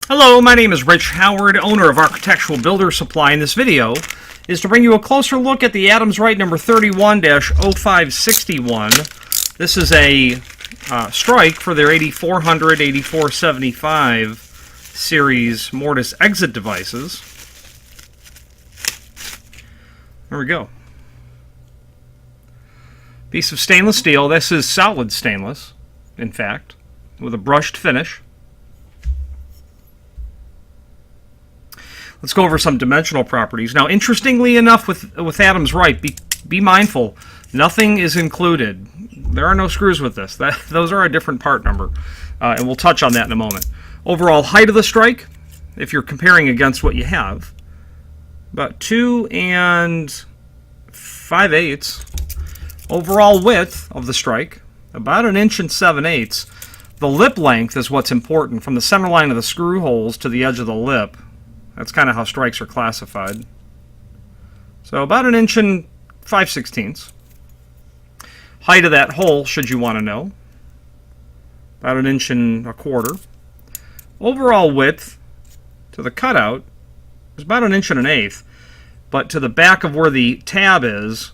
Hello, my name is Rich Howard, owner of Architectural Builder Supply, and this video is to bring you a closer look at the Adams Rite number 31-0561. This is a strike for their 8400, 8475 series mortise exit devices. There we go. Piece of stainless steel. This is solid stainless, in fact, with a brushed finish. Let's go over some dimensional properties. Now, interestingly enough, with Adams Rite, be mindful, nothing is included. There are no screws with this. Those are a different part number, and we'll touch on that in a moment. Overall height of the strike, if you're comparing against what you have, about 2 5/8. Overall width of the strike, about 1 7/8. The lip length is what's important, from the center line of the screw holes to the edge of the lip. That's kind of how strikes are classified. So about 1 5/16. Height of that hole, should you want to know, about 1 1/4. Overall width to the cutout is about 1 1/8, but to the back of where the tab is,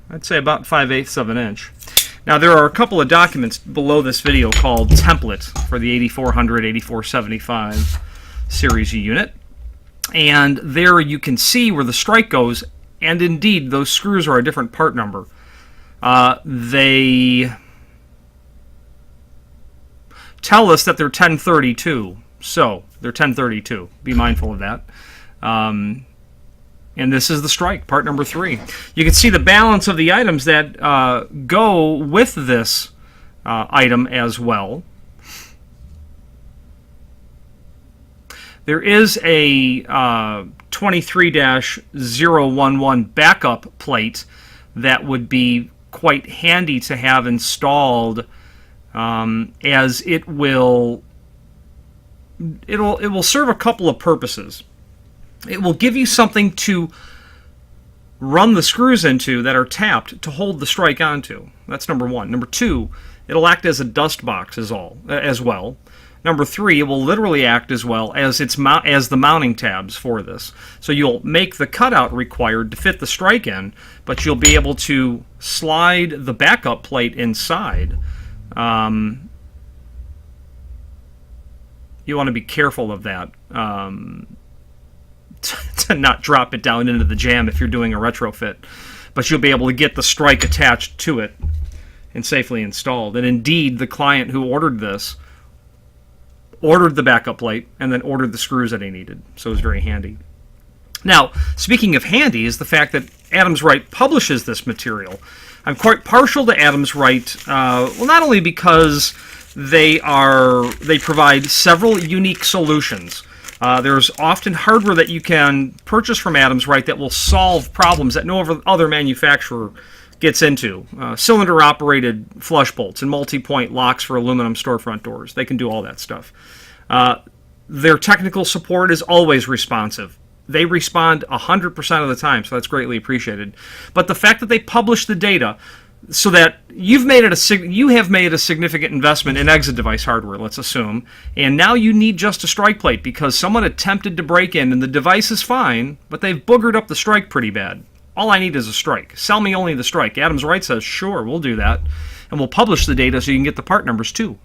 I'd say about 5/8 of an inch. Now, there are a couple of documents below this video called template for the 8400, 8475 series unit. And there you can see where the strike goes, and indeed those screws are a different part number. They tell us that they're 1032, so they're 1032. Be mindful of that. And this is the strike, part number 3. You can see the balance of the items that go with this item as well. There is a 23-011 backup plate that would be quite handy to have installed, as it will serve a couple of purposes. It will give you something to run the screws into that are tapped to hold the strike onto. That's number one. Number two, it'll act as a dust box as well. Number 3, it will literally act as well as the mounting tabs for this. So you'll make the cutout required to fit the strike in, but you'll be able to slide the backup plate inside. You want to be careful of that, to not drop it down into the jam if you're doing a retrofit. But you'll be able to get the strike attached to it and safely installed. And indeed, the client who ordered this ordered the backup plate and then ordered the screws that he needed, so it was very handy. Now, speaking of handy is the fact that Adams Rite publishes this material. I'm quite partial to Adams Rite, well, not only because they provide several unique solutions. There's often hardware that you can purchase from Adams Rite that will solve problems that no other manufacturer gets into. Cylinder-operated flush bolts and multi-point locks for aluminum storefront doors. They can do all that stuff. Their technical support is always responsive. They respond 100% of the time, so that's greatly appreciated. But the fact that they publish the data so that you have made a significant investment in exit device hardware, let's assume, and now you need just a strike plate because someone attempted to break in and the device is fine, but they've boogered up the strike pretty bad. All I need is a strike. Sell me only the strike. Adams Rite says, sure, we'll do that. And we'll publish the data so you can get the part numbers too.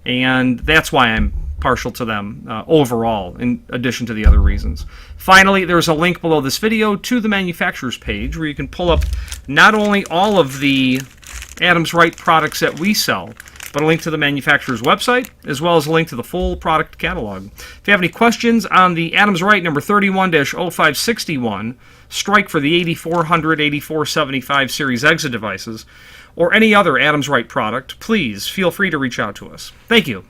And that's why I'm partial to them overall, in addition to the other reasons. Finally, there's a link below this video to the manufacturer's page where you can pull up not only all of the Adams Rite products that we sell, but a link to the manufacturer's website, as well as a link to the full product catalog. If you have any questions on the Adams Rite number 31-0561, strike for the 8400, 8475 series exit devices, or any other Adams Rite product, please feel free to reach out to us. Thank you.